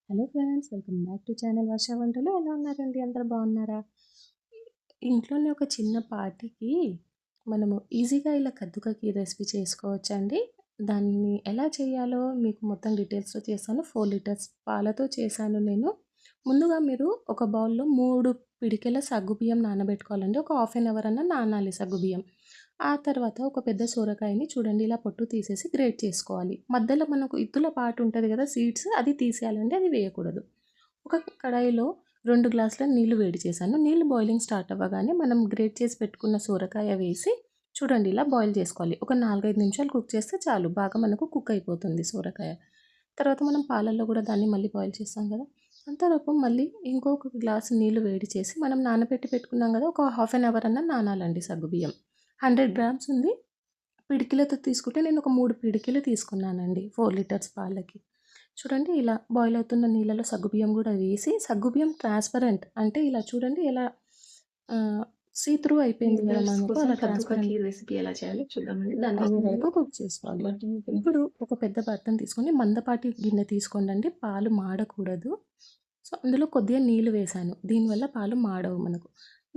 Hello friends, welcome back to channel Varsha వంటలు. ఎలా ఉన్నారండి? అందరూ బాగున్నారా? ఇంట్లోనే ఒక చిన్న పార్టీకి మనము ఈజీగా ఇలా కద్దుకకి రెసిపీ చేసుకోవచ్చండి. దాన్ని ఎలా చేయాలో మీకు మొత్తం డీటెయిల్స్తో చేశాను. 4 లీటర్స్ పాలతో చేశాను నేను. ముందుగా మీరు ఒక బౌల్లో 3 పిడికెల సగ్గుబియ్యం నానబెట్టుకోవాలండి. ఒక హాఫ్ అన్ అవర్ అన్న నానాలి సగ్గుబియ్యం. ఆ తర్వాత ఒక పెద్ద సొరకాయని చూడండి ఇలా పొట్టు తీసేసి గ్రేట్ చేసుకోవాలి. మధ్యలో మనకు ఇత్తుల పార్ట్ ఉంటుంది కదా, సీడ్స్, అది తీసేయాలండి, అది వేయకూడదు. ఒక కడాయిలో 2 గ్లాసుల నీళ్లు వేడి చేశాను. నీళ్లు బాయిలింగ్ స్టార్ట్ అవ్వగానే మనం గ్రేట్ చేసి పెట్టుకున్న సొరకాయ వేసి చూడండి ఇలా బాయిల్ చేసుకోవాలి. ఒక 4, 5 నిమిషాలు కుక్ చేస్తే చాలు, బాగా మనకు కుక్ అయిపోతుంది సొరకాయ. తర్వాత మనం పాలల్లో కూడా దాన్ని మళ్ళీ బాయిల్ చేస్తాం కదా, అంతలోపు మళ్ళీ ఇంకొక గ్లాసు నీళ్లు వేడి చేసి మనం నానబెట్టి పెట్టుకున్నాం కదా, ఒక హాఫ్ అన్ అవర్ అన్న నానాలండి సగ్గుబియ్యం. 100 గ్రామ్స్ ఉంది. పిడికిలతో తీసుకుంటే నేను ఒక 3 పిడికిలు తీసుకున్నానండి 4 లీటర్స్ పాలకి. చూడండి ఇలా బాయిల్ అవుతున్న నీళ్ళలో సగ్గుబియ్యం కూడా వేసి, సగ్గుబియ్యం ట్రాన్స్పరెంట్ అంటే ఇలా చూడండి ఎలా సీ త్రూ అయిపోయింది కదా మనకు, అలా ట్రాన్స్పరెంట్ రెసిపీ ఎలా చేయాలో చూద్దామండి. దాని అయ్యేవరకు కుక్ చేసుకోవాలి. ఇప్పుడు ఒక పెద్ద బర్తన్ తీసుకొని మందపాటి గిన్నె తీసుకోండి. పాలు మాడకూడదు. సో అందులో కొద్దిగా నీళ్ళు వేశాను, దీనివల్ల పాలు మాడవు మనకు.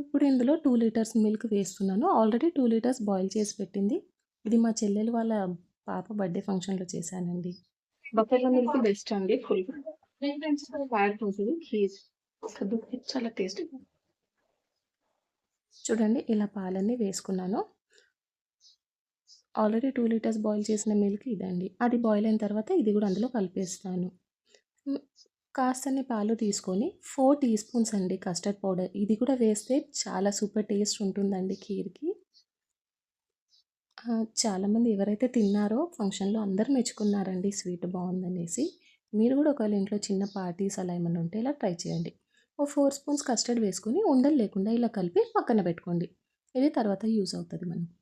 ఇప్పుడు ఇందులో 2 లీటర్స్ మిల్క్ వేస్తున్నాను. ఆల్రెడీ 2 లీటర్స్ బాయిల్ చేసి పెట్టింది. ఇది మా చెల్లెలు వాళ్ళ పాప బర్త్డే ఫంక్షన్లో చేశానండి. బఫెలో మిల్క్ బెస్ట్ అండి. ఫుల్ ఫ్యాట్ ఉంటుంది. చాలా టేస్ట్. చూడండి ఇలా పాలన్నీ వేసుకున్నాను. ఆల్రెడీ 2 లీటర్స్ బాయిల్ చేసిన మిల్క్ ఇదండి. అది బాయిల్ అయిన తర్వాత ఇది కూడా అందులో కలిపేస్తాను. కాస్తన్ని పాలు తీసుకొని 4 టీ స్పూన్స్ అండి కస్టర్డ్ పౌడర్, ఇది కూడా వేస్తే చాలా సూపర్ టేస్ట్ ఉంటుందండి ఖీర్కి. చాలామంది ఎవరైతే తిన్నారో ఫంక్షన్లో అందరూ మెచ్చుకున్నారండి స్వీట్ బాగుందనేసి. మీరు కూడా ఒకవేళ ఇంట్లో చిన్న పార్టీస్ అలా ఏమైనా ఉంటే ఇలా ట్రై చేయండి. ఓ 4 స్పూన్స్ కస్టర్డ్ వేసుకొని ఉండలు లేకుండా ఇలా కలిపి పక్కన పెట్టుకోండి. ఇది తర్వాత యూజ్ అవుతుంది మనకు.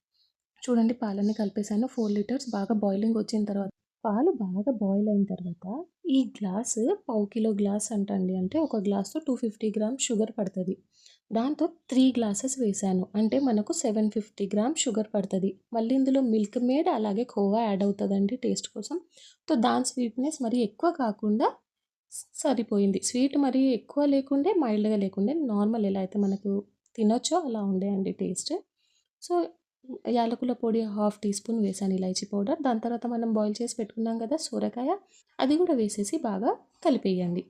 చూడండి పాలన్నీ కలిపేసాను. 4 లీటర్స్ బాగా బాయిలింగ్ వచ్చిన తర్వాత, పాలు బాగా బాయిల్ అయిన తర్వాత ఈ గ్లాసు పావు కిలో గ్లాస్ అంటండి, అంటే ఒక గ్లాస్తో 250 గ్రామ్స్ షుగర్ పడుతుంది. దాంతో 3 గ్లాసెస్ వేసాను, అంటే మనకు 750 గ్రామ్స్ షుగర్ పడుతుంది. మళ్ళీ ఇందులో మిల్క్ మేడ్ అలాగే కోవా యాడ్ అవుతుందండి టేస్ట్ కోసం. సో దాని స్వీట్నెస్ మరి ఎక్కువ కాకుండా సరిపోయింది. స్వీట్ మరి ఎక్కువ లేకుండే, మైల్డ్గా లేకుండే, నార్మల్ ఎలా అయితే మనకు తినొచ్చో అలా ఉండే అండి టేస్ట్. సో యాలకుల పొడి హాఫ్ టీ స్పూన్ వేసాను, ఇలాచీ పౌడర్. దాని తర్వాత మనం బాయిల్ చేసి పెట్టుకున్నాం కదా సొరకాయ, అది కూడా వేసేసి బాగా కలిపేయండి.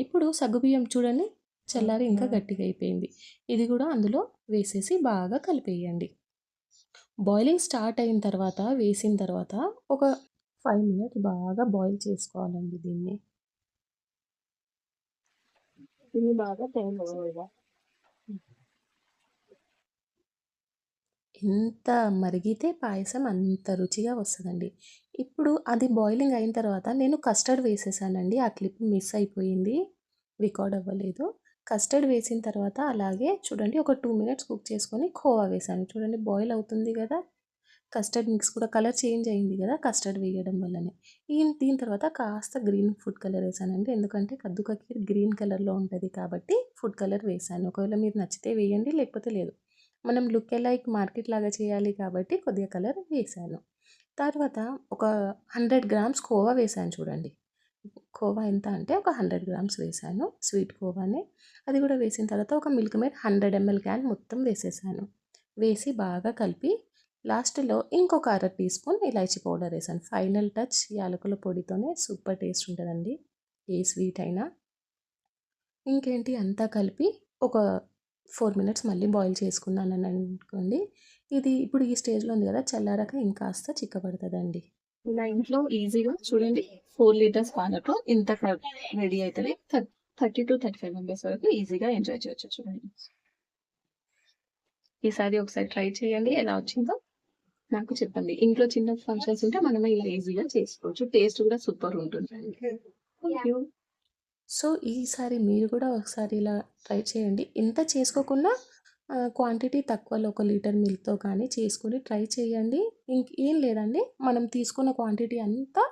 ఇప్పుడు సగ్గుబియ్యం చూడండి చల్లారి ఇంకా గట్టిగా అయిపోయింది. ఇది కూడా అందులో వేసేసి బాగా కలిపేయండి. బాయిలింగ్ స్టార్ట్ అయిన తర్వాత వేసిన తర్వాత ఒక 5 మినిట్స్ బాగా బాయిల్ చేసుకోవాలండి దీన్ని. ఇది బాగా తయారు. ఎంత మరిగితే పాయసం అంత రుచిగా వస్తుందండి. ఇప్పుడు అది బాయిలింగ్ అయిన తర్వాత నేను కస్టర్డ్ వేసేసానండి. ఆ క్లిప్ మిస్ అయిపోయింది, రికార్డ్ అవ్వలేదు. కస్టర్డ్ వేసిన తర్వాత అలాగే చూడండి ఒక 2 మినిట్స్ కుక్ చేసుకొని ఖోవా వేసాను. చూడండి బాయిల్ అవుతుంది కదా, కస్టర్డ్ మిక్స్ కూడా కలర్ చేంజ్ అయింది కదా కస్టర్డ్ వేయడం వల్లనే. దీని తర్వాత కాస్త గ్రీన్ ఫుడ్ కలర్ వేసానండి, ఎందుకంటే కద్దు కీర్ గ్రీన్ కలర్లో ఉంటుంది కాబట్టి ఫుడ్ కలర్ వేసాను. ఒకవేళ మీరు నచ్చితే వేయండి, లేకపోతే లేదు. మనం లుక్ లైక్ మార్కెట్ లాగా చేయాలి కాబట్టి కొద్దిగా కలర్ వేసాను. తర్వాత ఒక 100 గ్రామ్స్ కోవా వేసాను చూడండి. కోవా ఎంత అంటే ఒక 100 గ్రామ్స్ వేసాను, స్వీట్ కోవానే. అది కూడా వేసిన తర్వాత ఒక మిల్క్ మేడ్ 100 ml క్యాన్ మొత్తం వేసేసాను. వేసి బాగా కలిపి లాస్ట్లో ఇంకొక అర టీ స్పూన్ ఇలాచీ పౌడర్ వేసాను. ఫైనల్ టచ్ యాలకుల పొడితోనే సూపర్ టేస్ట్ ఉంటుందండి ఏ స్వీట్ అయినా. ఇంకేంటి అంతా కలిపి ఒక 4 మినిట్స్ మళ్ళీ బాయిల్ చేసుకున్నానని అనుకోండి. ఇది ఇప్పుడు ఈ స్టేజ్లో ఉంది కదా, చల్లారాక ఇంకాస్త చిక్కబడుతుందండి. ఇలా ఇంట్లో ఈజీగా చూడండి 4 లీటర్స్ పాలతో ఇంత రెడీ అవుతుంది. 30 to 35 మెంబర్స్ వరకు ఈజీగా ఎంజాయ్ చేయొచ్చు. చూడండి, ఈసారి ఒకసారి ట్రై చేయండి. ఎలా వచ్చిందో నాకు చెప్పండి. ఇంట్లో చిన్న ఫంక్షన్స్ ఉంటే మనమే ఇలా ఈజీగా చేసుకోవచ్చు. టేస్ట్ కూడా సూపర్ ఉంటుంది. Thank you. సో ఈసారి మీరు కూడా ఒకసారి ఇలా ట్రై చేయండి. ఇంత చేసుకోకుండా క్వాంటిటీ తక్కువలో 1 లీటర్ మిల్క్తో కానీ చేసుకొని ట్రై చేయండి. ఇంకేం లేదండి, మనం తీసుకున్న క్వాంటిటీ అంతా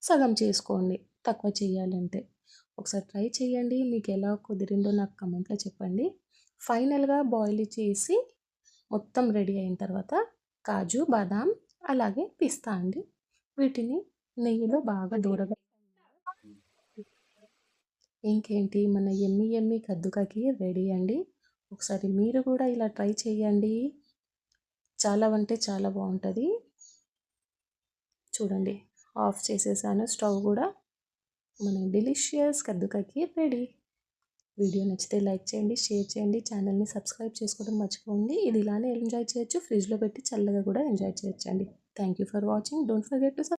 సగం చేసుకోండి తక్కువ చేయాలంటే. ఒకసారి ట్రై చేయండి, మీకు ఎలా కుదిరిందో నాకు కమెంట్లో చెప్పండి. ఫైనల్గా బాయిల్ చేసి మొత్తం రెడీ అయిన తర్వాత కాజు, బాదాం అలాగే పిస్తా అండి, వీటిని నెయ్యిలో బాగా దూరగా ఇంకేంటి మన యమ్మీ యమ్మీ కద్దుకాకి రెడీ అండి. ఒకసారి మీరు కూడా ఇలా ట్రై చేయండి. చాలా అంటే చాలా బాగుంటుంది. చూడండి, ఆఫ్ చేసేసాను స్టవ్ కూడా. మన డెలిషియస్ కద్దుకాకి రెడీ. వీడియో నచ్చితే లైక్ చేయండి, షేర్ చేయండి, ఛానల్ని సబ్స్క్రైబ్ చేసుకోవడం మర్చిపోండి. ఇది ఇలానే ఎంజాయ్ చేయొచ్చు, ఫ్రిడ్జ్లో పెట్టి చల్లగా కూడా ఎంజాయ్ చేయొచ్చండి. Thank you for watching. Don't forget to